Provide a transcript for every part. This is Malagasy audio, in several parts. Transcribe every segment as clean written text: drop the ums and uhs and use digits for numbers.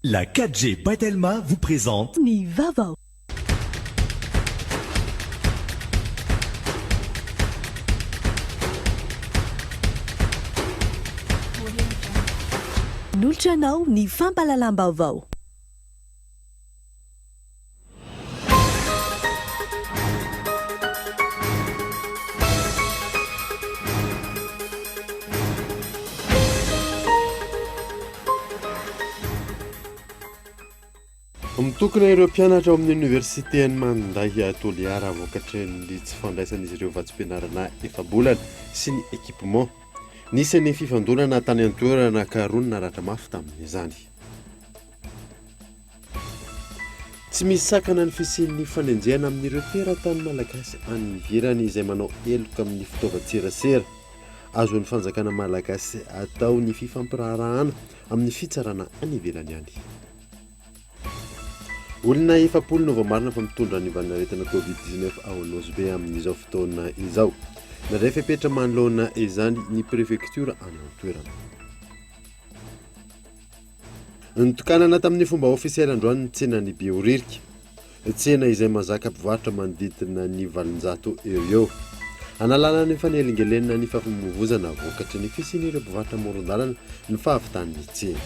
La 4G Batelma vous présente Ni Vaovao. Noltranao ny fampalalam-baovao. Mitokana ireo mpianatra ao amin'ny université ny manday toliara vokatrany tsy fandraisan'izy ireo vatsim-pianarana efa-bolana sy ny équipement. Nisy ny fifandonana tany an-toerana ka rony naratra mafy tamin'izany. Tsy misy sakana ny fisian'ny fanenjehana amin'ireo teratany malagasy any ivelany izay manao eloka amin'ny fitaovan-tserasera. Azo ny fanjakana malagasy atao ny fifampirarahana amin'ny fitsarana any ivelany any. Olona efapolo no voamarina fa mitondra ny vanin'aretina Covid-19 ao Anosibe amin'izao fotoana izao. Narehefa hipetra manoloana izany ny préfecture any an-toerana. Nitokanana tamin'ny fomba ofisialy androany ny tsenan'ny Beoririka. Tsena izay mazaka mpivarotra manodidina ny 700 eo. Analana ny fanelingelenina ny fahafamovozana vokatry ny fisian'ireo mpivarotra amoron-dalana ny fahavitan'ny tsena.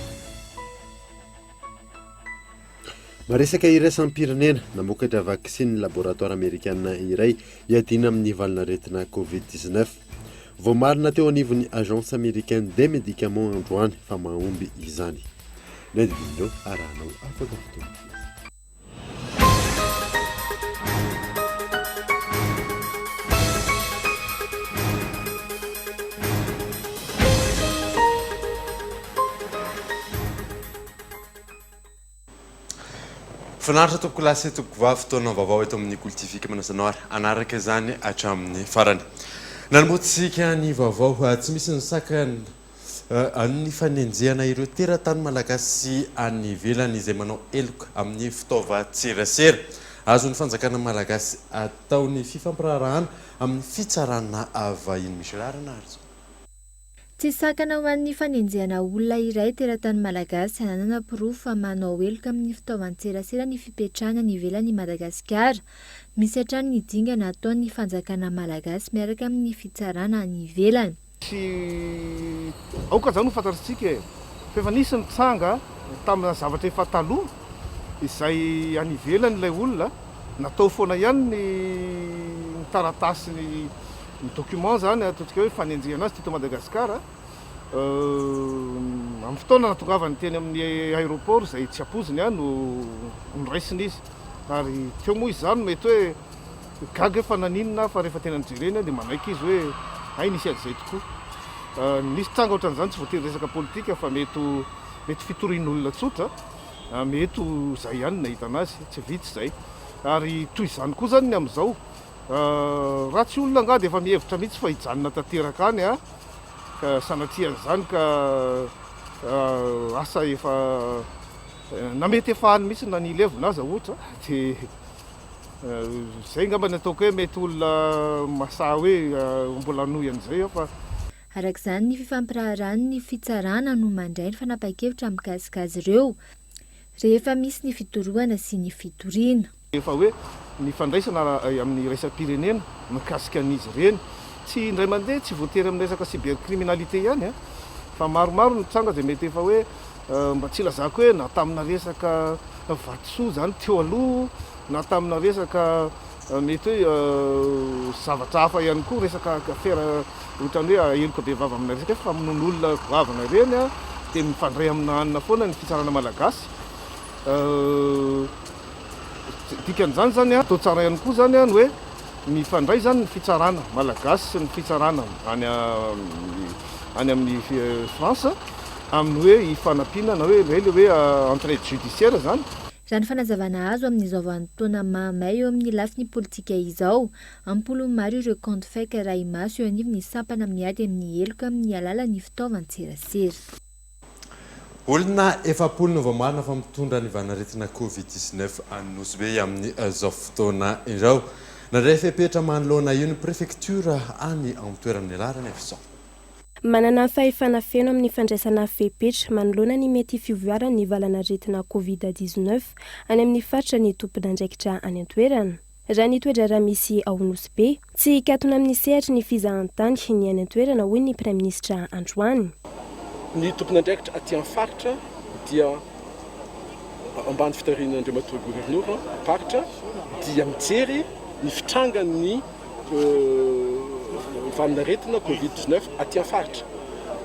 Maresaka iraisam-pirenena namokatra vaksiny laboratoire américaine iray hiadina amin'ny valin'aretina Covid-19. Voamarina teo anivon'ny agence américaine des médicaments androany fa mahomby izany. Nedindreo arahanao afaka fotoana. Finaritra toko lasy toko vavy fotoana vaovao eto amin'ny kultifika manasanoara anaraka izany hatramin'ny farany. Nanombotsika ny vaovao tsy misy ny sakany amin'ny fanenjehana ireo teratany malagasy any ivelany izay manao eloka amin'ny fitaovan-tserasera. Azo ny fanjakana malagasy ataony fifampirarahana amin'ny fitsarana vahiny misy rarana arzo. Tsy sakana ho an'ny fanenjehana olona iray teratany malagasy hananana pirofo fa manao eloka amin'ny fitaovan-tserasera ny fipetrahana ny ivelany Madagasikara. Misy hatrany ny dingana ataon'ny fanjakana malagasy miaraka amin'ny fitsarana ny ivelany. Aoka zany ho fantatsika fa efa nisy nitsanga tamina zavatra efa taloha izay any ivelany ilay olona natao foana ihany ny taratasy ny document zany ataontsika hoe fanenjehana azy teto Madagasikara amin'ny fotoana natongavany teny amin'ny aéroport izay tsy apoziny no raisiny izy ary teo moa izany mety hoe gaga efa naninona fa rehefa tena nijerena dia manaiky izy hoe ay nisy ady izay tokoa. Nisy tsanga ohatran'izany tsy voatery resaka politika fa mety fitorian'olona tsotra mety izay ihany nahita anazy tsy vitsy izay ary toy izany koa zany ny amin'izao raha tsy olona nga dia efa mihevitra mihitsy fa hijanona tanteraka any ka sanatrian'izany ka asa efa namety efa any mihitsy na nilevina aza ohatra dia izay ngamba ny ataoko hoe mety olona masaha hoe mbola noy an'izay fa arak'izany ny fifampirarahana ny fitsarana no mandray ny fanapa-kevitra mikasikazy ireo rehefa misy ny fitorohana sy ny fitoriana. Efa hoe ny fandraisana amin'ny raisam-pirenena mikasika an'izy ireny tsy indray mandeha tsy voatery amin'ny resaka cybercriminalité ihany fa maromaro ny tsanga dia mety efa hoe mba tsy lazako hoe na tamina resaka vatosoa zany teo aloha na tamina resaka mety hoe zavatra hafa ihany koa resaka affaire ohatrany hoe eloka be vava amina resaka fa amin'olona vavana ireny dia mifandray amina hanina foana ny fitsarana malagasy. Dikan'izany zany atao tsara ihany koa zany ny hoe mifandray zany ny fitsarana malagasy sy ny fitsarana any amin'ny France amin'ny hoe hifanampiana na hoe le hoe entraide judiciaire zany. Raha ny fanazavana azo amin'izao vanim-potoana mamay eo amin'ny lafiny politika izao ampolo maro ireo compte fake raha imaso eo anivony sampana miady amin'ny eloka amin'ny alalan'ny fitaovan-tserasera. Olona efapolo no voamarina fa mitondra ny vanin'aretina Covid-19 Anosibe amin'ny zao fotoana izao. Narehefa hipetra manoloana io ny préfecture any amin'ny toeran'ny alarana efizao. Manana fahefana feno amin'ny fandraisana fepetra manoloana ny mety fivoarana ny valanaretina Covid-19 any amin'ny faritra ny tompon'andraikitra any an-toerana. Raha ny toetra raha misy ao Nosy be, tsy katona amin'ny sehatra ny fizahantany ny any an-toerana hoy ny Prime Ministra androany. Ny tompon'andraikitra aty amin'ny faritra dia ambany fitarian'Andriamanitra gouvernement paritra dia mijery ny fitrangan'ny valanaretina Covid-19 aty amin'ny faritra.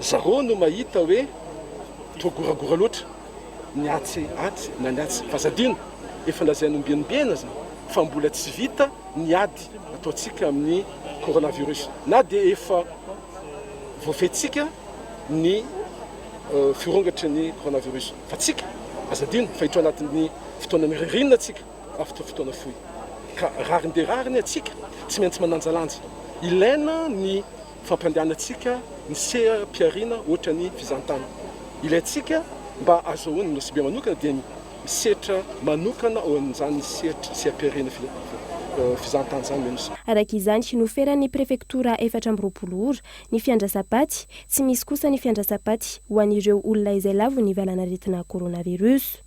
Zareo no mahita hoe togoragora loatra ny atsy na ny atsy fazadino efa lazaina ombianimbena zany fa mbola tsy vita ny ady ataontsika amin'ny coronavirus na dia efa voafetsika ny firongatra ny coronavirus fa tsika azadino fa hitra anatin'ny fotoanany ririnina atsika after fotoana fohy ka rarinderariny atsika tsy maintsy mananjalanja ilaina ny fampandehanantsika ny seha-piarina ohatra ny fizahantany ilaintsika mba azahoany nosy be manokana dia misetra manokana ao amin'izany seha-piarina fizahantany zany menosy. Araka izany noferan'ny prefektora 420 ora ny fiandrasapaty, tsy misy kosa ny fiandrasapaty ho an'ireo olona izay lavo ny valanaretina coronavirus.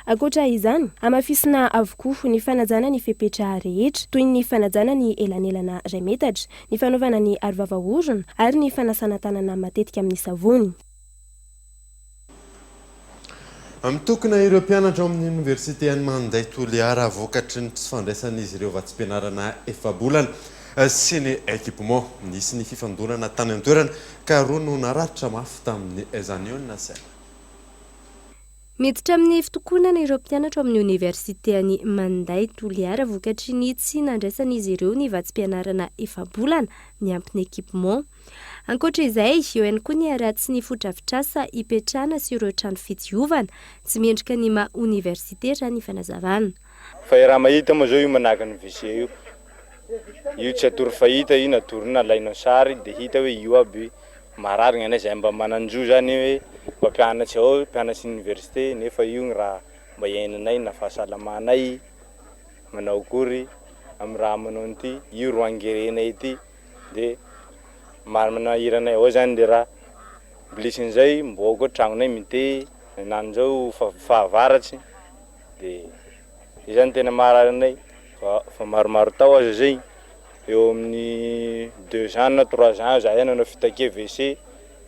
Ankoatra izany, amafisina avokoa ny fanajana ny fepetra rehetra toy ny fanajana ny elanelana ray metatra, ny fanaovana ny aro vava-orona ary ny fanasana tanana matetika amin'ny savony. Mitokana ireo mpianatra amin'ny Université any Manday Toliara vokatry ny tsy fandraisan'izy ireo vatsim-pianarana efa-bolana sy ny équipement nisy ny fifandonana tany an-toerana ka roa no naratra mafy tamin'ny Ezaniona Saina. Miditra amin'ny fitokonana ireo mpianatra amin'ny Université any Manday Toliara vokatry ny tsy nandraisan'izy ireo ny vatsim-pianarana efa-bolana ny ampiny équipement. Ankoatra izay, eo ihany koa ny aratsy ny fodrafitrasa ipetrana sy ireo trano fitiovana tsy mendrika ny maha université raha ny fanazavana. Fa raha mahita moa zao io manahaka ny WC io tsy atory fahita io natorina alainao sary dia hita hoe io aby mararina anay zay mba mananjo zany hoe mba mpianatsy ao mpianatsy université nefa io raha mba iainanay na fahasalamanay manao akory amin'ny raha manao an'ity io ro angerenay ity dia manahiranay ao zany dia raha blisin'izay mboko tragnonay mite nanjao fahavaratsy dia izany tena mararinay fa maromaro tao azo zay eo amin'ny 2 ans na 3 ans za nanao fitake WC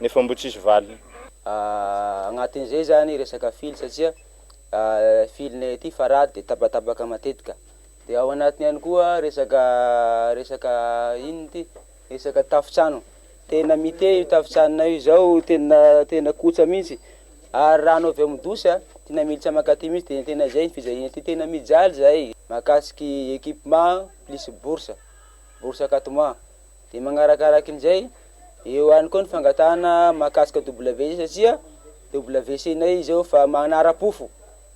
nefa mbo tsisy valiny. Agnatin'izay zany resaka fily satria filinay ity farady dia tabatabaka matetika dia ao anatiny ihany koa resaka ino ty resaka tafitrano tena mite io tafitranonay io zao tena kotsa mihitsy ary rano avy amin'ny tena militsy makaty mihitsy dia tena zay fizahina ty tena mijaly zay makasiky équipement plus bourse akatomà dia magnarakarakin'izay eo any koa ny fangatahana makasika WC satria WC nay zao fa manara-pofo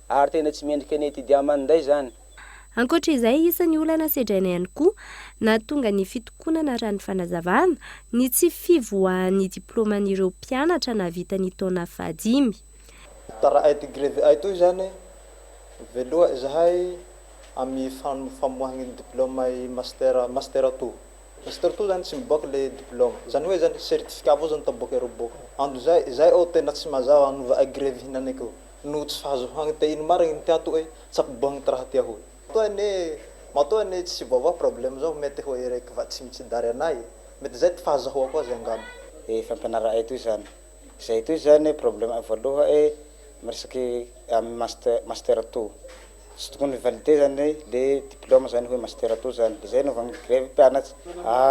ary tena tsy mendrika ny étudiant Manday zany. Ankoatra izay, isan'ny olana sedraina ihany koa na tonga ny fitokonana raha ny fanazavana ny tsy fivoahan'ny diploman'ireo mpianatra na vita ny taona fahadimy. Tara aity grevy aity zany veloha zahay amin'ny famoahana diplôma master 2 zany tsy miboaka le diplôma zany hoe zany certificat avao zany taboaka ero boka andro zay ao tena tsy mazava anova agrevy hinany ko no tsy fahazohana te ino marina ny tiato hoe tsapibohana ty raha tia hoy matoany tsy vaovao problème zao mety hoe raiky va tsy mitsidary anay mety zay ty fahazahoa koa zay angamba fampianara ety zany zay ety zany problème voaloha miresaky master 2 tsy tokony validé zany le diplôma zany hoe master 2 zany dia zay naovana grevy mpianatsy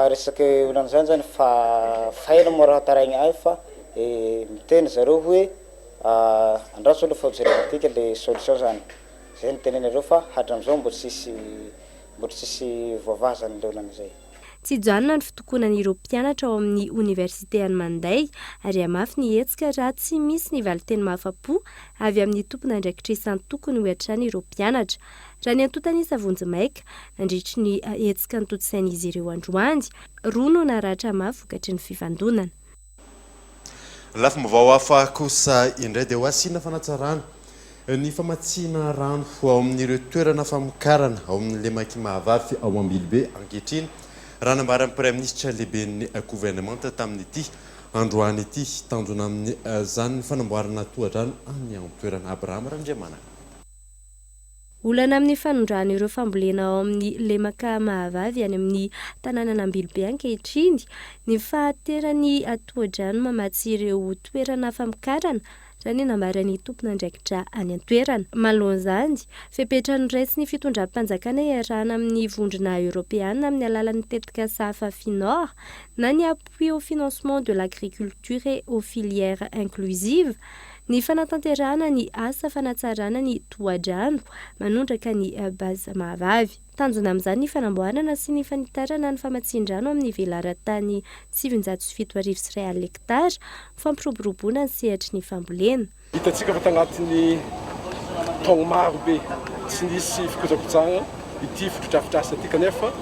resaky olana zany fa faela moa raha taraigny ay fa miteny zareo hoe andraso aloha fa jerematika le solution zany zay ny tenenareo fa hatram'izao mbo tsisy voavaha zany le olana zay. Tsy janona ny fitokonan'ireo mpianatra ao amin'ny Université any Manday ary amafy ny hetsika raha tsy misy ny valiteny mahafa-po avy amin'ny tompon'andraikitra isan'ny tokony hoatrany ireo mpianatra. Raha ny antotany Savonjy Maika nandritry ny hetsika ny totosain'izy ireo androany, roa no naratra mafy vokatry ny fivandonana. Lafim-baovao hafa kosa indray dia ho asiana fanatsarana ny famatsiana rano ao amin'ireo toerana famokarana ao amin'le maki mahavavy ao Ambilobe ankehitriny raha nambaran'ny Prime Ministre lehiben'ny gouvernement tamin'ity androany ity tanjona amin'ny zany ny fanamboarana tohadrano amin'ny amtoerana Abraham Randriamanana. Olana amin'ny fanondrana ireo fambolena ao amin'ny lemaka mahavavy any amin'ny tanànan'Ambilobe ankehitriny ny fahaterany tohadrano mamatsy ireo toerana fampikarana izany nambarany tompona andraikitra any an-toerana. Malohany fepetrany raisy ny fitondram-panjakana iarahana amin'ny vondrona européenne amin'ny alalan'ny tetika sahafa Finor na ny appui au financement de l'agriculture et aux filières inclusives. Ny fanatanterahana ny asa fanatsarana ny tohadrano manondraka ny bazy mahavavy. Tanjona amin'izany ny fanamboarana sy ny fanitarana ny famatsin-drano amin'ny velaran-tany 707 hektara fampiroboroboana ny sehatry ny fambolena. Hitantsika fa tagnatin'ny taogno maro be tsy nisy fikojakojagna ity fotodrafitrasa ity kanefa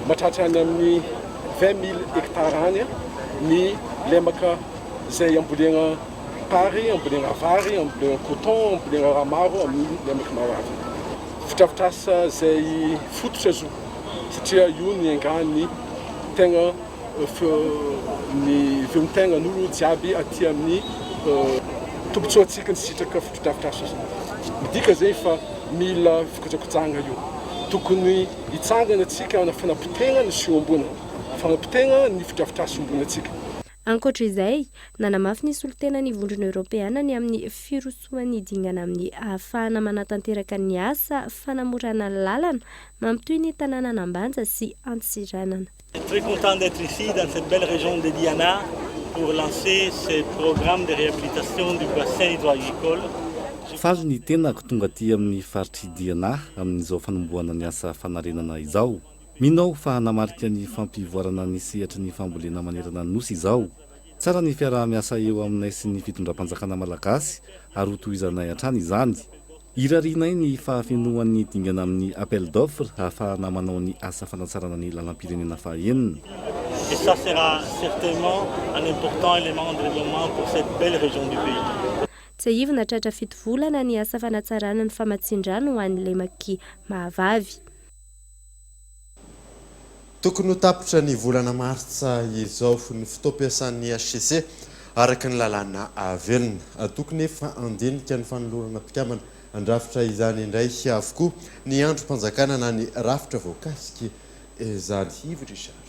mahatratra any amin'ny 20,000 hektara any ny lemaka izay ambolena pary, ambolena vary, ambolena coton, ambolena raha maro amin'ny lemaka mahavavy. Fotodrafitrasa izay fototra zo satria io ny angany tegna ny veon-tegna n'olo jiaby aty amin'ny tombotsoantsika ny sitraka fotodrafitrasa zao. Midika zay fa mila fikojakojagna io. Tokony hitsangana atsika ana fanapotena ny sio ambony, fanapotena ny fotodrafitrasa ambony atsika. Ankoatra izay, nanamafy ny solotena ny vondrona européenne ny amin'ny firosoany dingana amin'ny ahafahana manatanteraka ny asa fanamorana lalana mampitoy ny tanàna Nambanja sy Antsiranana. Très content d'être ici dans cette belle région de Diana pour lancer ce programme de réhabilitation du bassin hydro-agricole. Faly ny tenako tonga aty amin'ny faritry Diana amin'izao fanomboana ny asa fanarenana izao. Minao fa hanamarika ny fampivoarana ny sehatry ny fambolena manerana ny nosy izao. Tsara ny fiarah-miasa eo aminay sy ny fitondram-panjakana malagasy ary hotohizanay hatrany izany. Irarinay ny fahafenoan'ny dingana amin'ny appel d'offre ahafahana manao ny asa fanatsarana ny lalam-pirenena fahaenina. Et ça sera certainement un important élément de développement pour cette belle région du pays. Tsy ivona tratra fito volana ny asa fanatsarana ny famatsin-drano ho an'ny lemaky mahavavy. Tokony ho tapitra ny volana martsa izao ny fotoam-piasan'ny HCC araka ny lalàna avelona. Tokony efa andinika ny fanolorana mpikambana andrafitra izany indray avokoa ny androm-panjakana na ny rafitra voakasika izany. Ivo Richard.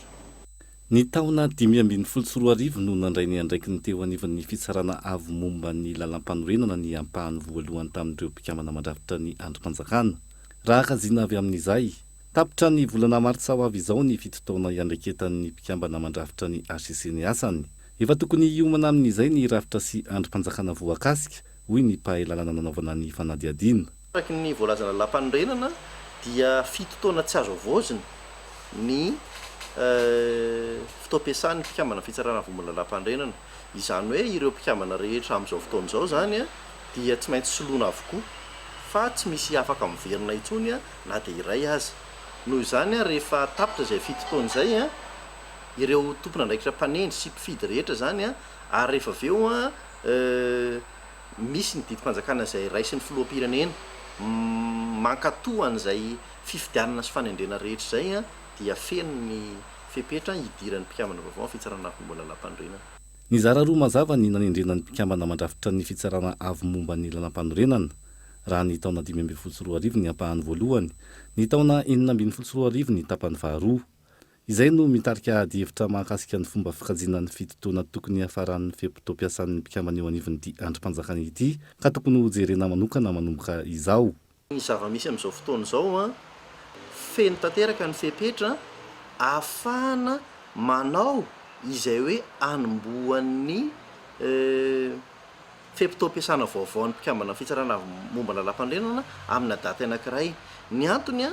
Ny taona 2024 no nandray ny andraiky ny teo anivon'ny fitsarana avo momba ny lalam-panorenana ny ampahany voalohany tamin'ireo mpikambana mandrafitra ny androm-panjakana. Raha kazina avy amin'izay, tapitra ny volana martsa ho avy izao ny fitotaona iandraiketan'ny mpikambana mandrafitra ny HCC ny asany. Efa tokony hiomana amin'izay ny rafitra sy androm-panjakana voakasika, hoy ny mpahay lalàna nanaovana ny fanadihadiana. Araky ny voalazana lalam-panorenana dia fitotaona tsy azo avoazina ny fotoam-piasan'ny mpikambana fitsarana vomola lalam-panorenana. Izany hoe ireo mpikambana rehetra amin'izao fotoana izao zany dia tsy maintsy soloina avokoa fa tsy misy afaka miverina intsony na dia iray aza. Noho izany rehefa tapitra izay fitotaona izay ireo tompona andraikitra mpanendry sy mpifidy rehetra zany ary rehefa avy eo misy ny didim-panjakana izay raisin'ny filoham-pirenena mankatoa an'izay fifidianana sy fanendrena rehetra izay dia feno ny fepetra hidiran'ny mpikambana vaovao fitsarana avo momba lalam-panorenana. Ny zara roa mazava ny nanendrenan'ny mpikambana mandrafitra ny fitsarana avo momba ny lalam-panorenana. Raha ny taona 2024 ny ampahany voalohany, ny taona 2024 ny tapany faharoa. Izay no mitarika hevitra mahakasika ny fomba fikajiana ny fitotoana tokony hafaran'ny fepetom-piasan'ny mpikambana eo anivon'ity androm-panjakana ity ka tokony ho jerena manokana manomboka izao. Ny zava-misy amin'izao fotoana izao feno tanteraka ny fepetra ahafahana manao izay hoe anomboan'ny fepetom-piasana vaovao ny mpikambana fitsarana momba lalam-panorenana amin'ny daty anankiray. Ny antony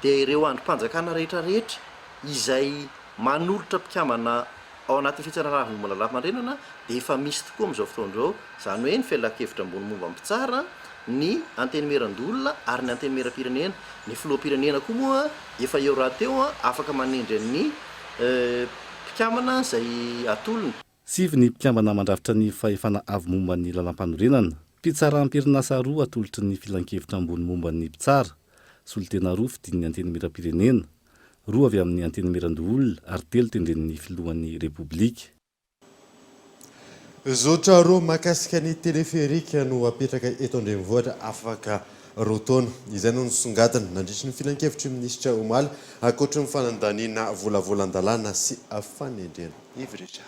dia ireo androm-panjakana rehetrarehetra izay manolotra mpikambana ao anatin'ny fitsarana momba lalam-panorenana dia efa misy tokoa amin'izao fotoana izao. Izany hoe ny fialan-kevitra ambony momba mpitsara, ny antenimeran-dolona ary ny antenimeram-pirenena. Ny filoham-pirenena koa moa efa eo raha teo afaka manendry ny mpikambana izay atolony. Sivy ny mpikambana mandrafitra ny fahefana avo momba ny lalam-panorenana. Mpitsaram-pirinasa roa atolotry ny filan-kevitra ambony momba ny mpitsara. Solotena roa fidin'ny antenimeram-pirenena, roa avy amin'ny antenimeran-dolona ary telo tendren'ny filohan'ny repoblika. zotra roa mahakasika ny teleferika no apetraka eto andrenivohitra afaka roa taona izay no nisongadina nandritry ny filan-kevitry minisitra Omaly ankoatra ny fanandaniana volavolan-dalàna sy fanendrena ivretra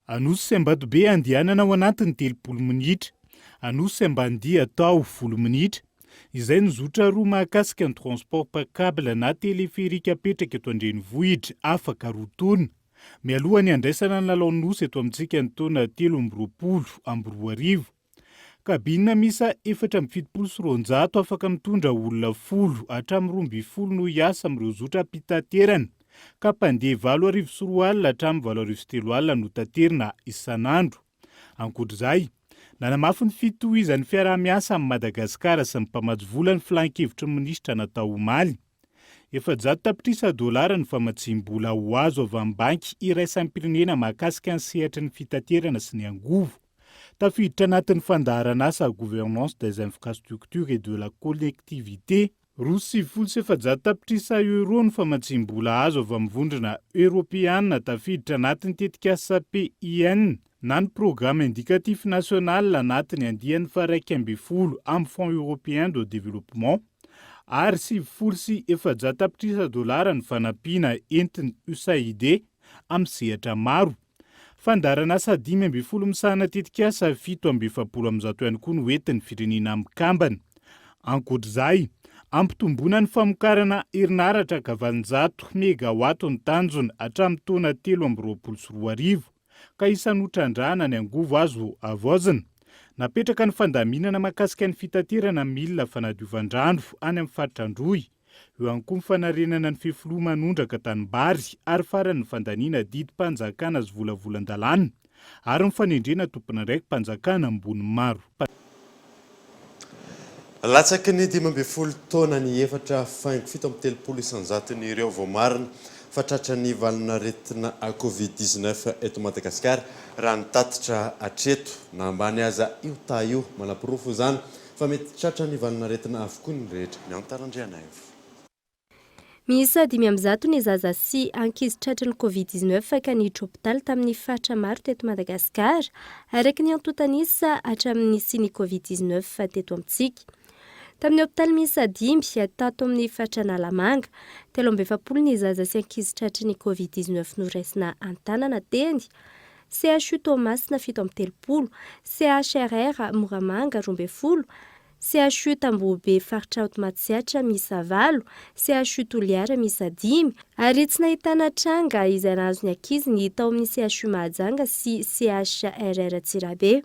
Anosy Sembatobe andianana ao anatin'ny 30 minitra. Anosy Sembandia tao 10 minitra. Izay ny zotra roa mahakasika ny transport par câble na teleferika apetraka eto andrenivohitra afaka roa taona. Mialohany andraisana ny lalao nosy eto amintsika ny taona 2020 kabina misa 470 afaka mitondra olona 10 hatramin'ny 12 no hiasa amin'ireo zotra mpitaterana. Ka mpandeha 7 alina hatramin'ny 7 alina no taterina isan'andro. Ankoatr'izay, nanamafy ny fitohizan'ny fiaraha-miasa amin'ny Madagasikara sy ny mpamatsy vola ny filan-kevitry ny minisitra natao Omaly. $700 tapitrisa ny famatsim-bola ho azo avy amin'ny banky iraisam-pirenena mahakasika ny sehatry ny fitaterana sy ny angovo. Tafiditra anatin'ny fandaharan'asa gouvernance des infrastructures et de la collectivité, €700 tapitrisa ny famatsim-bola azo avy amin'ny vondrona Europeana tafiditra anatin'ny tetikasa PIN na ny programme indicatif national anatin'ny andian'ny faraika amby folo amin'ny Fonds européen de développement, ary $700 tapitrisa ny fanampiana entiny USAID amin'ny sehatra maro. Fandaharan'asa 5 misahana tetikasa 770 ihany koa no entin'ny firenena amin'ny kambana. Ankoatr'izay, ampitomboana ny famokarana herinaratra ka 700 megawatt ny tanjony hatramin'ny taona 2023 ka isan'otrandrahana ny angovo azo avaozana. Napetraka ny fandaminana mahakasika ny fitaterana milina fanadiovan-drano any amin'ny faritra Androy. Eo ihany koa ny fanarenana ny fifoloha manondraka tanimbary ary farany ny fandaniana didim-panjakana azy volavolan-dalàna ary ny fanendrena tompona raiky mpanjakana ambony maro. Latsaky ny 12 taona ny efatra faingo 7 isanjaton'ny ireo vao marina fatratra ny valinaretina Covid-19 eto Madagasikara raha nitatitra atreto na ambany aza io ta io manapirofo izany fa mety tratra ny valinaretina avokoa ny rehetra miantarandriana io. Miisa 500 ny zaza sy ankizy tratry ny Covid-19 ka niditra hôpitaly tamin'ny faritra maro teto Madagasikara araka ny antotanisa hatramin'ny siny Covid-19 teto amintsika. Tamin'ny hôpitaly miisa 5 tato amin'ny faritra Nalamanga, 70 ny zaza sy ankizy tratry ny Covid-19 no raisina Antanana teny, CHU Tomasina 70, CHRR Moramanga 12, CHU Tambobe faritra Automatsiatra miisa 9, CHU Toliara miisa 10, ary tsy nahitana tranga izay nahazo ny ankizy ny tao amin'ny CHU Mahajanga sy CHRR Tsirabe.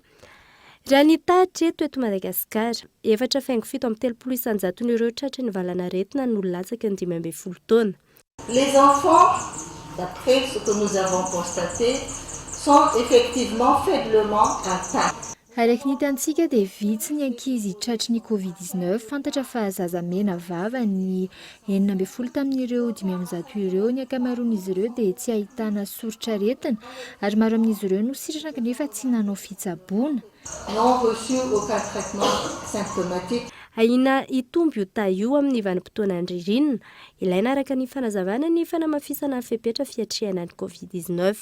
Raha ny tatra eto Madagasikara, 7,7 isanjaton'ny ireo tratry ny valanaretina no latsaky ny 12 taona. Les enfants, d'après ce que nous avons constaté, sont effectivement faiblement atteints. Araka ny hitantsika dia vitsy ny ankizy tratry ny Covid-19 fantatra fa zaza mena vava ny 90 tamin'ireo 500 ireo ny akamaroan'izy ireo dia tsy ahitana soritra aretina ary maro amin'izy ireo no sitrana kanefa tsy nanao fitsaboana. N'ont reçu aucun traitement symptomatique. Aina itomby io taio amin'ny vanim-potoana andririnina, ilaina araka ny fanazavana ny fanamafisana ny fepetra fiatrehana ny Covid-19.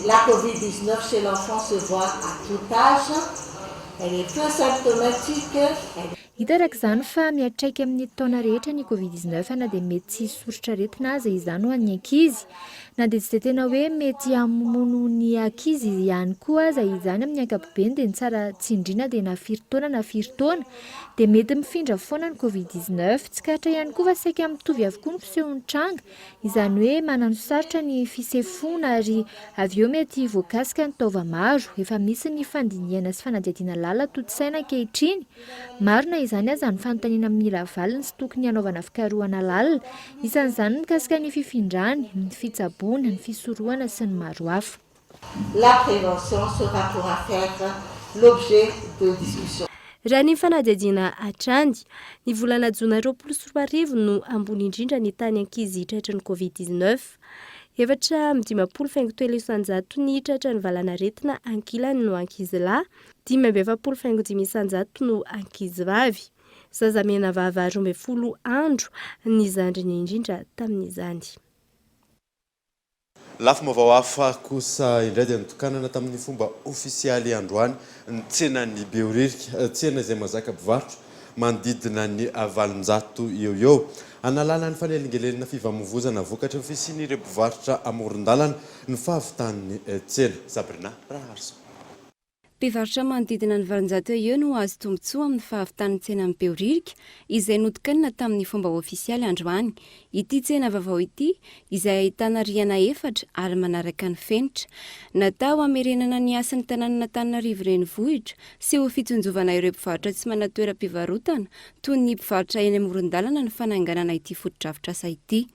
La Covid-19 chez l'enfant se voit à tout âge. Elle est peu symptomatique. Hita araka izany fa miatraika amin'ny taona rehetra ny Covid-19 na dia mety tsy soritra aretina aza izany ho an'ny ankizy. Na dia tsy dia tena hoe mety hamono ny ankizy ihany koa aza izany amin'ny ankapobeny dia tsara tsindriana dia na 4 taona na 4 taona dia mety mifindra foana ny Covid-19 tsy katra ihany koa fa saika mitovy avokoa ny fisehon'ny tranga izany hoe manano sarotra ny fisefona ary avy eo mety voakasika ny taova maro efa misy ny fandiniana sy fanadiadiana lala toto-saina ankehitriny marina izany aza ny fanontaniana amin'ny lavaliny sy tokony hanaovana fikarohana lalina isan'izany mikasika ny fifindrany ny fitsaboana ny fisorohana sy ny maro hafa. La prévention sera pour faire l'objet de discussion. Raha ny fanadihadiana atrandy, ny volana Jona 2024 no ambony indrindra ny tany ankizy tratry ny Covid-19. 7,12 isanjato ny tratry ny valanaretina ankilany no ankizy lahy, 7,5 isanjato no ankizy vavy. Zaza mena vava 12 andro ny zandriny indrindra tamin'izany. lafo mavao hafa kosa indray dia nitokanana tamin'ny fomba ofisialy androany ny tsenany beoririka tsena izay mazaka mpivarotra manodidina ny valonjato eo analala ny fanelingelelina fifamoivozana vokatra fisiany ireo mpivarotra amoron-dalana ny fahavitan'ny tsena Sabrina Raharso. Mpivarotra manodidina ny valonjato eo no azo tombotsoa amin'ny fahavitan'ny tsena amin'ny beoririka izay notokanina tamin'ny fomba ofisialy androany. Ity tsena vaovao ity izay ahitana rihana 4 ary manaraka ny fenitra. Natao hamerenana ny asan'ny tanàn'Antananarivo renivohitra sy ho fitonjovana ireo mpivarotra tsy manatoeram-pivarotana toy ny mpivarotra eny amoron-dalana ny fananganana ity foto-drafitr'asa ity.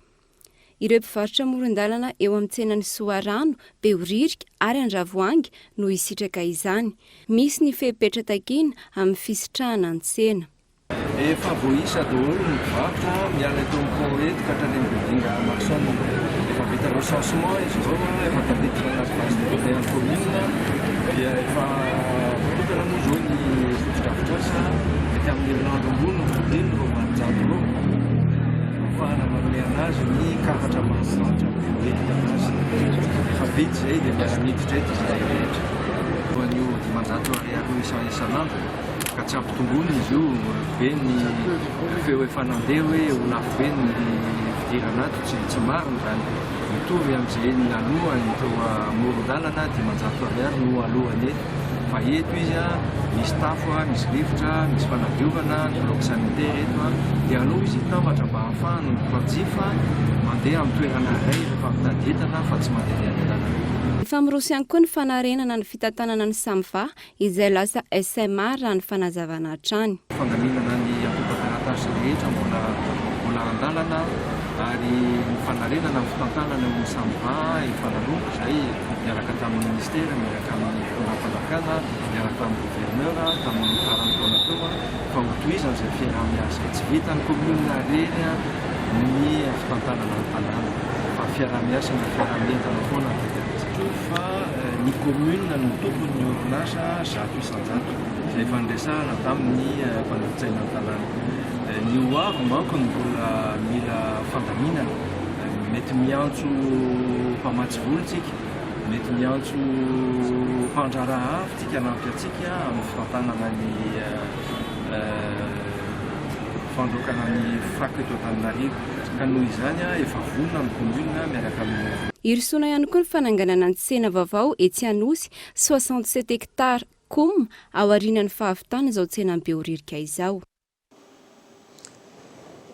Ireo mpivarotra amoron-dalana eo amin'ny tsenan'ny Soarano, Beoririka ary Andravoangy no hisitraka izany. Misy ny fepetra takiana amin'ny fisitrahana ny tsena. Efa voaisa daholo ny mpivarotra miala eto amin'ny pont eto ka hatrany amin'ny building mason efa vita recensement izy zao efa tadiditra anaty base de données en commune dia efa tokana moa zao ny foto-drafitr'asa mety amin'ny herinandro ambony no vidiny no valonjato eo. Ahafahana manome anazy ny karatra mahazatra beoririka anazy. Efa vitsy zay dia miara-miditra eto izay rehetra. Anio dimanjato ariary isan'andro ka tsy ampitongony izy io be ny feo efa nandeha hoe ho lafo be ny fidirana ato tsy marina zany. Mitovy amin'izay ny alohany teo amoron-dalana dimanjato ariary no alohany eto. Fa eto izy misy tafo, misy rivotra, misy fanadiovana, ny bloc sanitaire eto dia aloha izy tambatra mba ahafahana ny mpanjifa mandeha amin'ny toerana iray rehefa mitady entana fa tsy mandeha an-dalana. Famirosy ihany koa ny fanarenana ny fitantanana ny samva izay lasa SMR raha ny fanazavana hatrany. Fandaminana ny ampotaparatasy rehetra mbola an-dalana ary ny fanarenana ny fitantanana ny samva efa nanomboka izay miaraka tamin'ny ministera, miaraka amin'ny fanapalakana, miaraka amin'ny gouverneur tamin'ny farany taona teo fa hotohizana izay fiaraha-miasa tsy vitan'ny commune rery ny fitantanana ny tanàna fa fiaraha-miasa ny fiaraha-mientana foana fa ny commune no tompony ny orinasa zato isan-jato izay fandresahana tamin'ny mpanatsaina ny tanàna. Ny hoavy manko ny mbola mila fandaminana mety miantso mpamatsy volontsika, mety miantso mpandrara avy tsika hanampy atsika amin'ny fitantanana ny fandrokana ny fako eto Antananarivo ka noho izany efa vonona ny commune miaraka amin'ny Irisona ihany koa ny fananganana ny tsena vaovao etsy Anosy 67 hectares com ao aorian'ny fahavitana izao tsena ny Beoririka izao.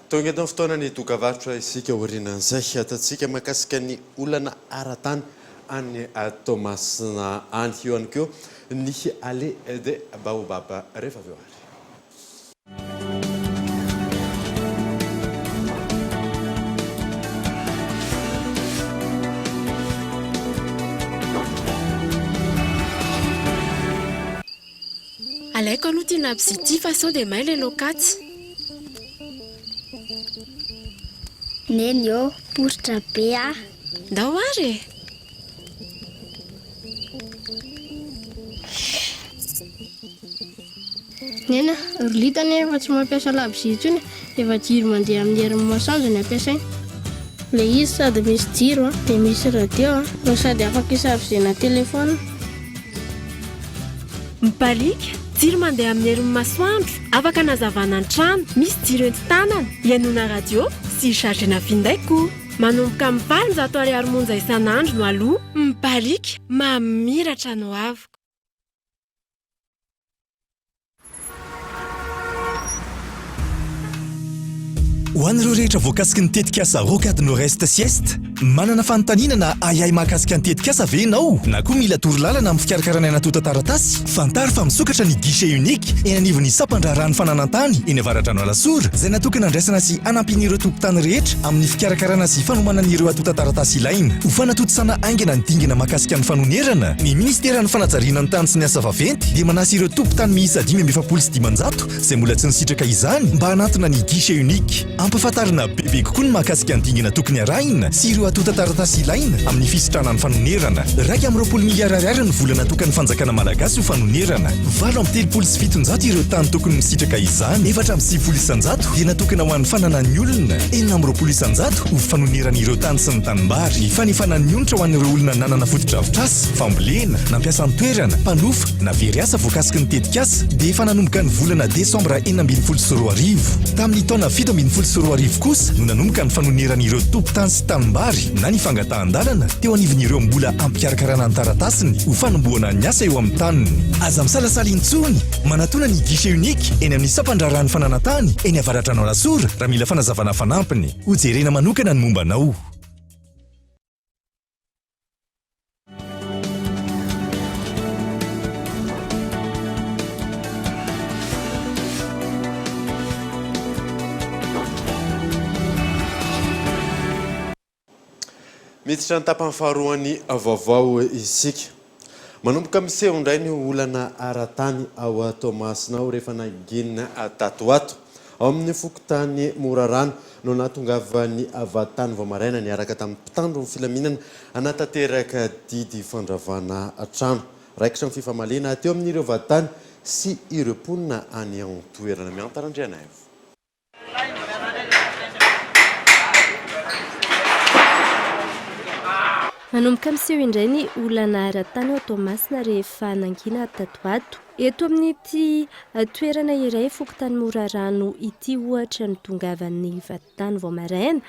Tonga eto amin'ny fotoana ny dokavarotra isika aorianan'izay ataontsika mahakasika ny olana ara-tany any Tomasina any eo ihany koa ny ale de Vaovao rehefa avy eo ary. Alaiko aloha tina absity fa sao dia may ilay lokaty. Neny eo, poritra be ah. Ndao ary e. Nena, rolitany efa tsy mampiasa labsy intsony, efa jiro mandeha amin'ny herin'ny masoandro ny ampiasaina. Ilay izy sady misy jiro dia misy radio no sady afaka isavizena telefona. Mipalika, jiro mandeha amin'ny herin'ny masoandro, afaka nazavana ny trano, misy jiro enti-tanana, ianona radio sy chargena findaiko. Manomboka amin'ny 20 ariary monja isan'andro no aloha, mipalika, mamiratra no avoko. Ho an'ireo rehetra voakasika ny tetikasa rocade nord-est sieste manana fanontaniana ayay mahakasika ny tetikasa ve ianao na koa mila torolalana amin'ny fikarakarana anatonta taratasy fantary fa misokatra ny guichet unique eny anivon'ny sampandra-rano fananantany eny avaratrano alasora izay natokana andraisana sy anampin'ireo tompotany rehetra amin'ny fikarakarana sy fanomanan'ireo atonta taratasy ilaina ho fanatotsana aingana ny dingana mahakasika ny fanonerana ny ministera ny fanajariana ny tany sy ny asa vaventy dia manasa ireo tompotany miisa 570 izay mbola tsy nisitraka izany mba hanatona ny guichet unique ampahafantarana bebe kokoa ny mahakasika andingana tokony arahina sy ireo atota taratasy ilaina amin'ny fisitrana ny fanonerana. 2 miliara ariary ny vola natokany fanjakana malagasy ho fanonerana. 7.7 ireo tany tokony misitraka izany. 4.9 dia natokana ho an'ny fananan'ny olona. 4.9 ho fanonerana ireo tany sy ny tanimbary. Fanefanan'ny onitra ho an'ireo olona nanana fotodrafitrasy, fambolena, nampiasany toerana, mpanofa na very asa voakasiky ny tetikasa dia efa nanomboka ny volana desambra 2024. Tamin'ny taona 2024 kosa no nanomboka ny fanonerana ireo tompon-tany sy tanimbary na ny fangatahan-dalana teo anivon'ireo mbola ampikarakarana ny taratasiny ho fanomboana ny asa eo amin'ny taniny. Aza misalasala intsony manatona ny guichet unique eny amin'ny sampandrarahany fananantany eny avaratranao lasora raha mila fanazavana fanampiny. Hojerena manokana ny mombanao. Miditra ny tapany faharoany vaovao isika. Manomboka miseho indray ny olana aratany ao Tomasinao rehefa naginina tatoato ao amin'ny fokotany Morarano no natongavany avatany Vaomaraina niaraka tamin'ny mpitandro ny filaminana anatanteraka didy fandravana trano. Raikitra ny fifamalena teo amin'ireo vatany sy ireo mponina any an-toerana miantarandriana eo. Manomboka miseho indray ny olana aratany ao Tomasina rehefa nangina tatoato. Eto amin'ity toerana iray fokotany Morarano ity ohatra ny tongavan'ny vatany Vaomaraina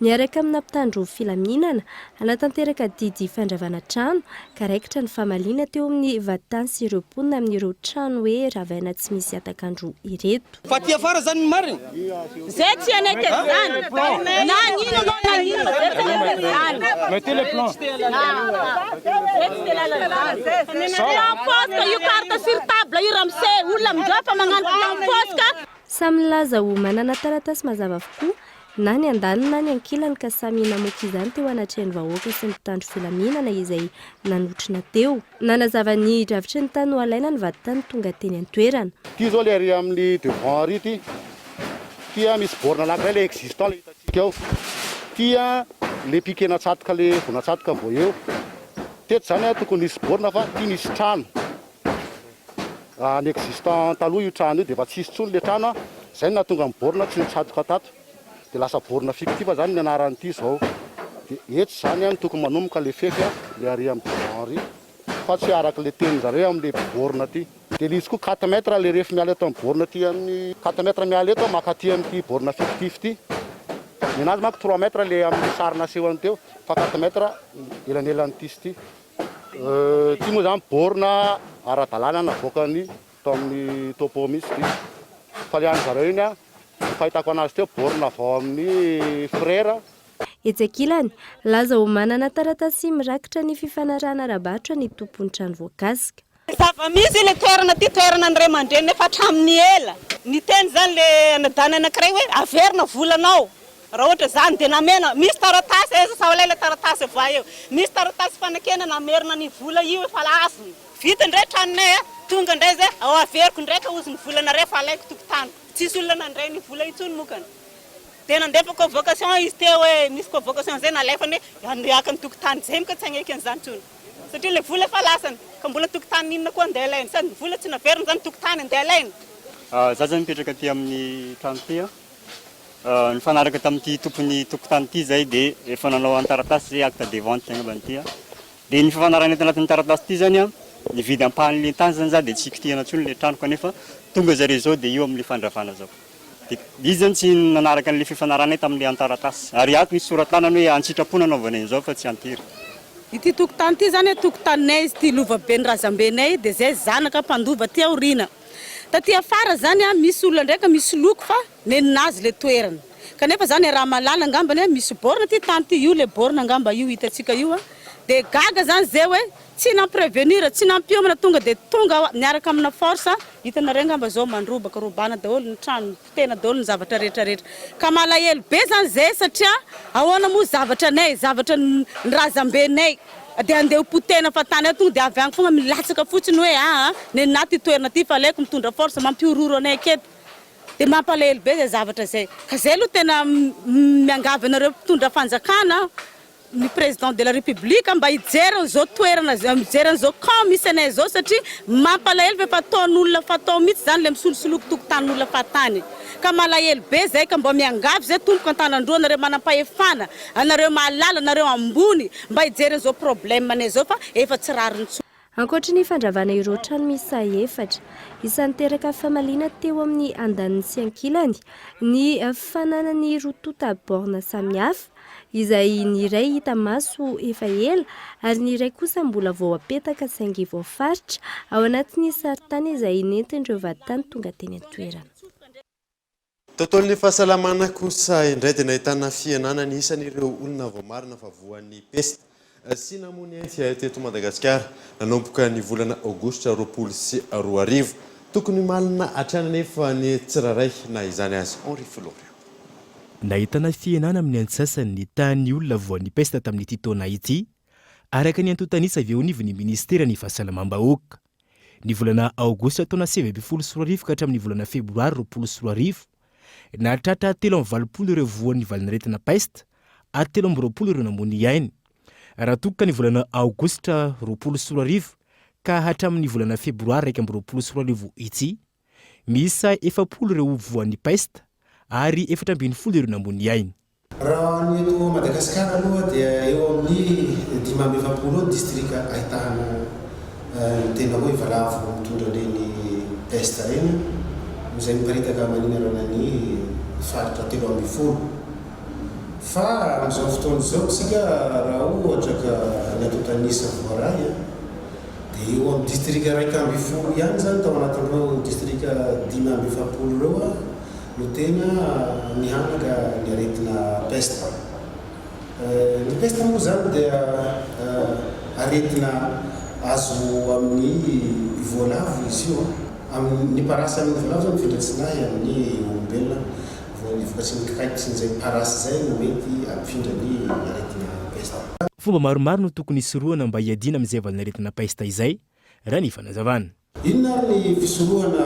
niaraka amina mpitandro filaminana anatanteraka didy fandravana trano ka raikitra ny famaliana teo amin'ny vatany sy ireo mponina amin'ireo trano hoe ravaina tsy misy atakandro ireto. Fa tia fara zany ny marina. Zay tsy anaiky zany. Na nino na nino Mettez le plan. Io carte sur table io ramse olona mijofa magnano plan poska. Samy laza ho manana taratasy mazava avokoa na ny andaniny na ny ankilany ka samy namoaka izany teo anatrehan'ny vahoaka sy ny mpitandro filaminana izay nanotrina teo. Nanazava ny dravitry ny tany ho alaina ny vatany tonga teny an-toerana. Ty zao le ary amin'ny devant ary ty. Tia misy borna anankiray le existant le hitatsika ao. Tia le pikena tsatoka le vonatsatoka vao eo. Teto zany tokony misy borna fa ty misy trano. Ny existant taloha io trano io dia efa tsisy tsony le trano zay nahatonga ny borna tsy nitsatoka tato. Dia lasa borna fictif zany ny anaran'ity zao. Dia eto zany tokony manomboka le fefy le ary amin'ny devant ary. Fa tsy araka le teny zareo amin'le borna ty. Dia izy koa 4 mètres le rehefa miala eto amin'ny borna ty amin'ny 4 mètres miala eto makaty amin'ity borna fictif ty. Ninazy manko 3 mètres le amin'ny sarina asehony teo fa 4 mètres elanelan'ity sy ty. Ty moa zany borna ara-dalàna navoakany tao amin'ny topo misy ty. Fa le any zareo iny fahitako anazy teo borna vao amin'ny frère. Etsakilany laza ho manana taratasy mirakitra ny fifanarahana ara-barotra ny tompon'ny trano voakasika. Zava-misy le toerana ty toerana ny ray aman-dreny efa hatramin'ny ela. Ny teny zany le anadana anankiray hoe averina volanao. Raha ohatra zany dia namena misy taratasy eza sa ilay taratasy va eo. Misy taratasy fanakena namerina ny vola io efa lasiny. Vita indray tranonay tonga indray zay ao averiko ndraika ozy ny volana ray fa alaiko tokotany. Tsisy olona nandray ny vola intsony mokany. Dia nandefa convocation izy teo hoe misy convocation zay nalefany andeaka ny tokotany zay moka tsy agneky an'izany intsony. Satria le vola efa lasany ka mbola tokotany inona koa andeha alainy. Sady vola tsy naverina zany tokotany andeha alainy. Za zany mipetraka ty amin'ny trano ty nifanaraka tamin'ity tompony tokotany ity zay dia efa nanao antaratasy zay acte de vente tegna ban'ity. Dia ny fifanarana eto anatin'ny taratasy ity zany nividy ampahan'le tany zany za dia tsy kitihana intsony le trano kanefa tonga zareo zao dia io amin'ny fandravana zao. Izy zany tsy nanaraka an'le fifanarana eto amin'le antaratasy. Ary ato misy soratanana hoe antsitrapona anaovanay zao fa tsy antiry. Ity tokotany ity zany tokotaninay izy ty lovaben'ny razambenay dia zay zanaka mpandova ty aoriana. Taty afara zany misy olona ndraika misy loko fa neninazy le toerana. Kanefa zany raha malala angambany misy borna ty tany ty io le borna angamba io hitatsika io dia gaga zany zay hoe tsy namprevenir tsy nampiomana tonga dia tonga niaraka amina force hitanareo angamba zao mandrobaka robana daholo ny trano tena daholo ny zavatra rehetrarehetra. Ka malahelo be zany zay satria ahoana moa zavatra nay zavatra ny razambenay. Dia andeha potena fa tany tonga dia avy any fogna milatsaka fotsiny hoe neninaty toerana ty fa alaiko mitondra force mampiororo anay aketo. dia mampalahelo be zay zavatra zay ka zay aloha tena miangavy anareo mpitondra fanjakana ny président de la république mba hijeriny zao toerana mijeriny zao camp misy anay zao satria mampalahelo be fa ataon'olona fatao mihitsy zany le misolosoloky tokotanin'olona fatany ka malahelo be zay ka mba miangavy zay tomboka an-tanandroa anareo manam-pahefana anareo mahalala anareo ambony mba hijeriny zao problème anay zao fa efa tsy rariny ankoatra ny fandravana ireo trano misa efatra isan'ny teraka famalina teo amin'ny andaniny sy ankilany ny fananany rotota borna samihafa izay ny iray hita maso efa ela ary ny iray kosa mbola vao apetaka saingy vao faritra ao anatin'ny saritany izay nentin'ireo vaditany tonga teny an-toerana. Tontolon'ny fahasalamana kosa indray dia nahitana fianana ny isan'ireo olona vao marina fa voan'ny peste sy namony teto Madagasikara nanomboka ny volana aogositra 2024 tokony malina hatrany nefa ny tsiraray na izany azy Henri Flore. Nahitana fianana amin'ny antsasany ny tany olona voan'ny peste tamin'ity taona ity araka ny antontanisa avy eo nivon'ny ministera ny fahasalamam-bahoaka. Ny volana aogositra taona 2024 ka hatramin'ny volana febroary 2024 nahatratra 380 ireo voan'ny valinaretina peste ary 320 ireo namony ainy. Raha toka ny volana aogositra 2024 ka hatramin'ny volana febroary 2024 ity misa 70 ireo voan'ny peste ary 710 ireo namony ainy. Raha ny eto Madagasikara aloha dia eo amin'ny 570 district ahitana tena hoe valavo mitondra reny peste reny izay miparitaka maninarana ny faritra 310. Fa amin'izao fotoana izao sika raha ohatra ka ny antontanisa voaray dia eo amin'ny district 110 ihany zany tao anatin'ireo district 570 ireo no tena mihanaka ny aretina peste. Ny peste moa zany dia aretina azo amin'ny voalavo izy io amin'ny parasy amin'ny voalavo zany mifindratsinahy amin'ny olombelona vokatsy mikaiky sy nizay parasy zay no mety amifindra ny aretina peste. Fomba maromaro no tokony hisorohana mba hiadina amin'izay valinaretina peste izay raha ny fanazavana. Inona ary ny fisorohana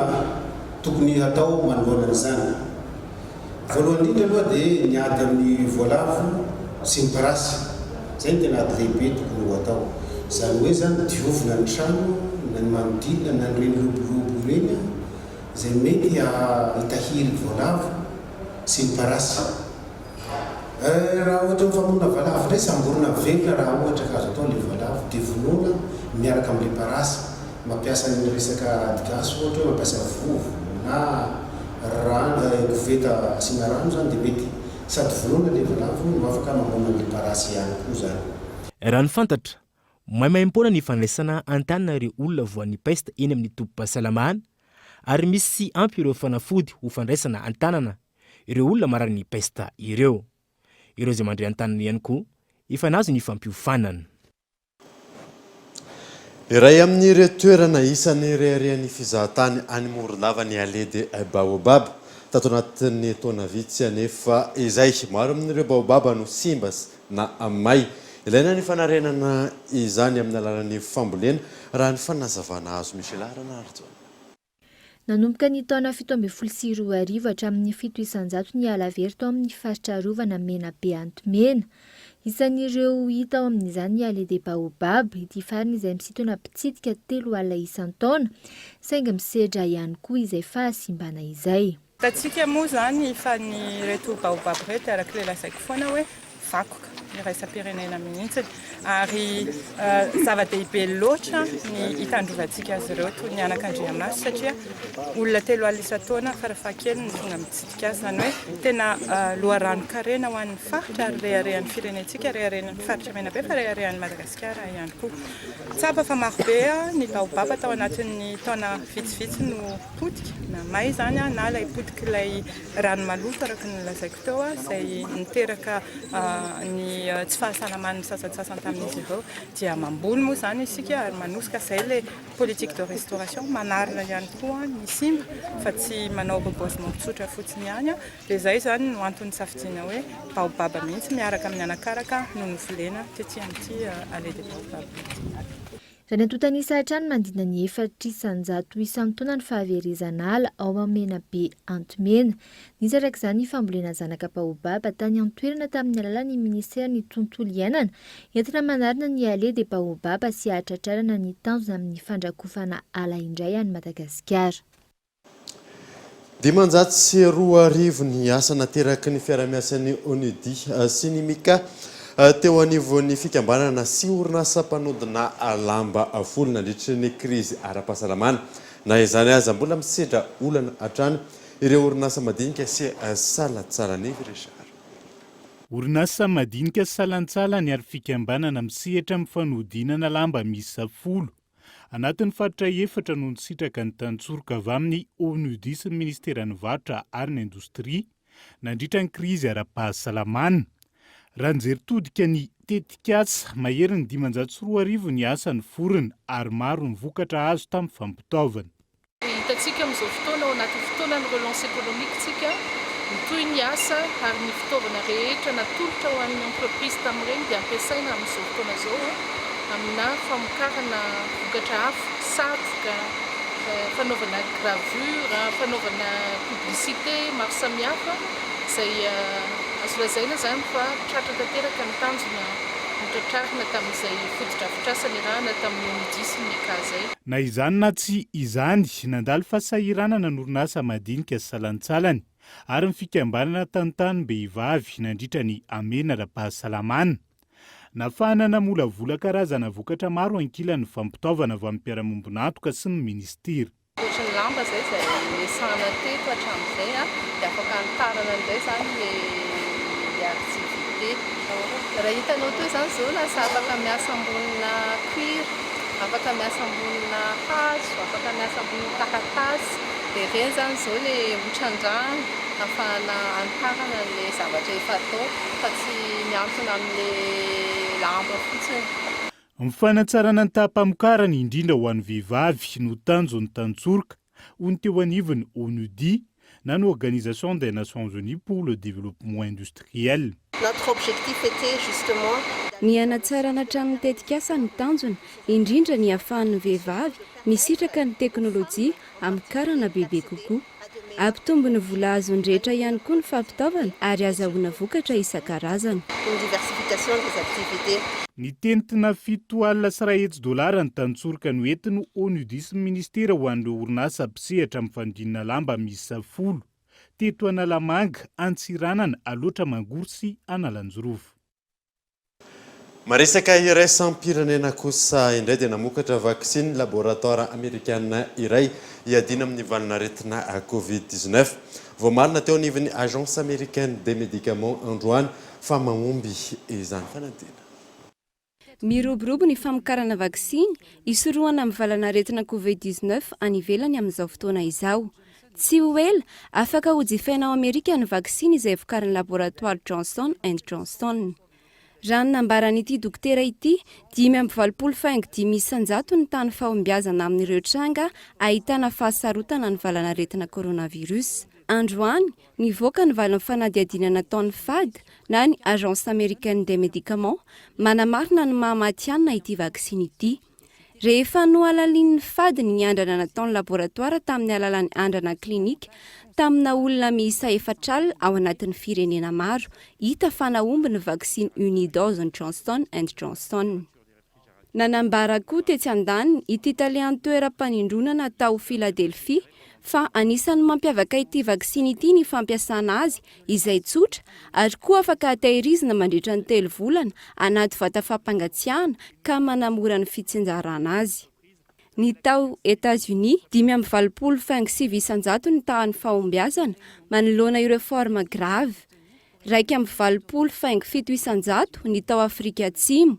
tokony atao manoloana an'izany? Voalohany indrindra aloha dia niady amin'ny voalavo sy ny parasy zay ny tena ady lehibe tokony ho atao. Izany hoe zany diovina ny trano na ny manodidina na ny reny lobolobo reny izay mety hitahiry voalavo sy ny parasy. Raha ohatra mifamonina valavo ndray samborina velona raha ohatra ka azo atao le valavo dia vonoina miaraka amin'le parasy mampiasa ny resaka adikaso ohatra hoe mampiasa vovo na rano koveta asina rano zany dia mety sady vonoina le valavo no afaka mamona le parasy ihany koa zany. Raha ny fantatra maimaimpona ny fandraisana antanana ireo olona voan'ny peste eny amin'ny tobim-pahasalamana ary misy ampy ireo fanafody ho fandraisana antanana ireo olona marary ny peste ireo. Ireo izay mandray antanana ihany koa ifanazo ny fampiofanana. Iray amin'ireo toerana isan'ny reharehan'ny fizahatany any Morondava ny allée de Baobab tato anatin'ny taona vitsy anefa izay maro amin'ireo baobab no simba na amay. Ilaina ny fanarenana izany amin'ny alalan'ny fambolena raha ny fanazavana azo misy larana arjo. Nanomboka ny taona 1724 hatramin'ny 700 ny alavery tao amin'ny faritra rovana Menabe Antomena. Isan'ireo hita ao amin'izany ny allée de Baobab, ity fariny izay misintona mpitsidika 3 alina isan-taona, saingy misedra ihany koa izay fahasimbana izay. Tatsika moa zany fa ny reto Baobab reto araka le lasaiko foana hoe vakoka iraisam-pirenena mihitsy ary zava-dehibe loatra ny hitandrovantsika azy ireo toy ny anak'Andriamasina satria olona 3 alina isan-taona farafahakeliny ny tonga mitsidika azy zany hoe tena loharano karena ho an'ny faritra ary reharehan'ny firenentsika reharehan'ny faritra Menabe fa reharehan'ny Madagasikara ihany koa. Tsapa fa marobe ny baobab tao anatin'ny taona vitsivitsy no potika na may zany na ilay potika ilay rano maloto araka ny lazaiko teo izay niteraka ny tsy fahasalaman'ny sasany tamin'izy ireo dia mamboly moa zany isika ary manosika izay le politique de restauration manarina ihany koa ny simba fa tsy manao reboisement tsotra fotsiny ihany dia izay zany no antony safidiana hoe baobab mihitsy miaraka amin'ny anakaraka no novolena tety amin'ity allée de Baobab. Vanatotany sahatrany mandina ny 400 isan'ny taona ny fahaverezana ala ao amena be Antomena. Nisy arak'izany fambolena zanaka baobaba tany an-toerana tamin'ny alalan'ny ministera ny tontolo iainana entina manarina ny ale de baobaba sy ahatratrarana ny tanjona amin'ny fandrakofana ala indray any Madagasikara. Dimanjato sy 2 ny asa nateraky ny fiaramiasan'ny ONUDI sy ny MICA teo anivon'ny fikambanana sy orinasa mpanodina lamba folo nandritra ny krizy ara-pahasalamana. Na izany aza mbola misedra olana hatrany ireo orinasa madinika sy salatsalany Richard. Orinasa madinika salantsala ny ary fikambanana misehatra mifanodinana lamba miisa 10. Anatin'ny faritra 4 no nisitraka ny tantsoroka avy amin'ny ONUDI sy ny ministeran'ny varotra ary ny indostria nandritra ny krizy ara-pahasalamana. Raha nijeritodika ny tetikasa mahery ny 503 ny asa ny forina ary maro ny vokatra azo tamin'ny fampitaovana. Hitantsika amin'izao fotoana ao anaty fotoanan'ny relance économique tsika mitohy ny asa ary ny fitaovana rehetra natolotra ho an'ny entreprise tamin'ireny dia ampiasaina amin'izao fotoana izao amina famokarana vokatra hafa, satroka, fanaovana gravure, fanaovana publicité maro samihafa izay azo lazaina zany fa tratra tanteraka ny tanjona notratrarina tamin'izay fotodrafitrasa nirahana tamin'ny ONUDI sy ny MICA zay. Na izany na tsy izany nandalo fahasahiranana ny orinasa madinika salantsalany ary ny fikambanana tantanim-behivavy nandritra ny amena ara-pahasalamana. Nafahana namolavola karazana vokatra maro ankilan'ny fampitaovana avy amin'ny mpiara-mombonatoka sy ny ministera. Ohatry ny lamba zay lesana teto hatramin'izay dia afaka antarana an'izay zany le activité. Raha hitanao toy izany izao lasa afaka miasa ambonina cuir, afaka miasa ambonina hazo, afaka miasa ambonina taratasy. Dia ireny zany izao le hotran-drano ahafahana antarana le zavatra efa atao fa tsy miantona amin'le lamba fotsiny. Mifanatsarana ny tahampamokarana indrindra ho an'ny vehivavy no tanjon'ny tantsoroka ho ny teo anivon'ny ONUDI na ny Organisation des Nations Unies pour le développement industriel. Notre objectif était justement ny hanatsarana hatramin'ny tetikasa ny tanjona indrindra ny ahafahan'ny vehivavy misitraka ny teknôlôjia amin'ny karana bebe kokoa. Ampitombo ny vola azony rehetra ihany koa ny fampitaovana ary azahoana vokatra isan-karazany. Une diversification des activités. Ny tentina $7 ny tantsoroka no entiny ONUDI sy ministera ho an'ireo orinasa mpisehatra amin'ny fandinana lamba miisa 10 teto Analamanga, Antsiranana, Aloatra Mangoro sy Analanjorova. Maresaka iraisam-pirenena kosa indray dia namokatra vaksiny laboratoire amerikana iray iadina amin'ny valinaretina COVID-19. Voamarina teo anivon'ny agence américaine des médicaments androany fa mahomby izany fanadina. Miroborobo ny famokarana vaksiny isorohana amin'ny valanaretina COVID-19 any ivelany amin'izao fotoana izao. Tsy ho ela afaka ho jifaina ao Amerika ny vaksiny izay vokarin'ny laboratoire Johnson & Johnson. Raha nambaran'ity dokotera ity 5.25 isanjato ny tany fahombiazana amin'ireo tranga ahitana fahasarotana ny valanaretina coronavirus. Androany nivoaka ny valin'ny fanadihadiana nataon'ny FAD na ny agence américaine des médicaments manamarina ny mahamatianina ity vaksiny ity. Rehefa no alalian'ny FAD ny andrana nataon'ny laboratoire tamin'ny alalan'ny andrana klinika tamina olona miisa 4 ao anatin'ny firenena maro, hita fa nahomby ny vaksiny Unidose Johnson & Johnson. Nanambara koa tetsy andaniny ity Italian toeram-panindronana tao Philadelphia fa anisan'ny mampiavaka ity vaksiny ity ny fampiasana azy izay tsotra ary koa afaka atahirizina mandritra ny 3 volana anaty vata fampangatsiahana ka manamora ny fitsinjarana azy. Ny tao États-Unis 5.27 isanjato ny tahan'ny fahombiazana manoloana ireo forma grave. 2.27 isanjato ny tao Afrika Atsimo.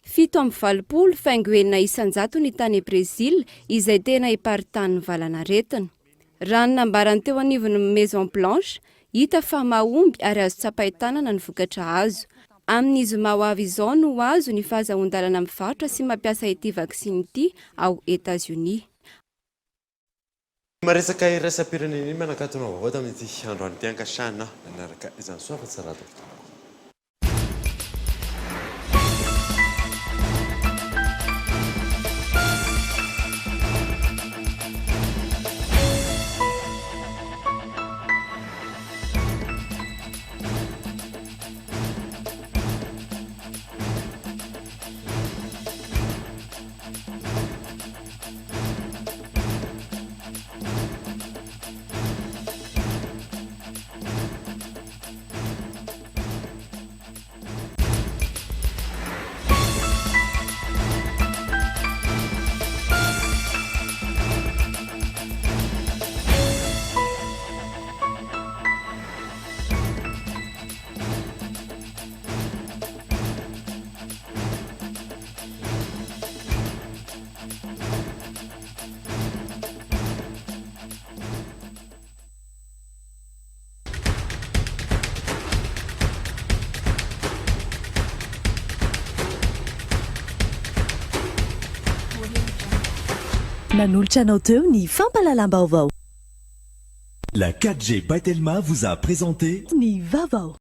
7.20 isanjato ny tany Brezil izay tena hiparitahan'ny valanaretina. Raha nambarany teo anivon'ny Maison Blanche, hita fa mahomby ary azo tsapahitanana ny vokatra azo. Amin'izy mahoavy izao no azo ny fahazahon-dalana mivarotra sy mampiasa ity vaksiny ity ao États-Unis. Maresaka iraisam-pirenena manakatona vaovao tamin'ity androany ty ankasana nanaraka izany soafa tsara tokoa. nanolotra anao teo ny fampalalam-baovao. La 4G by Telma vous a présenté ny Vaovao.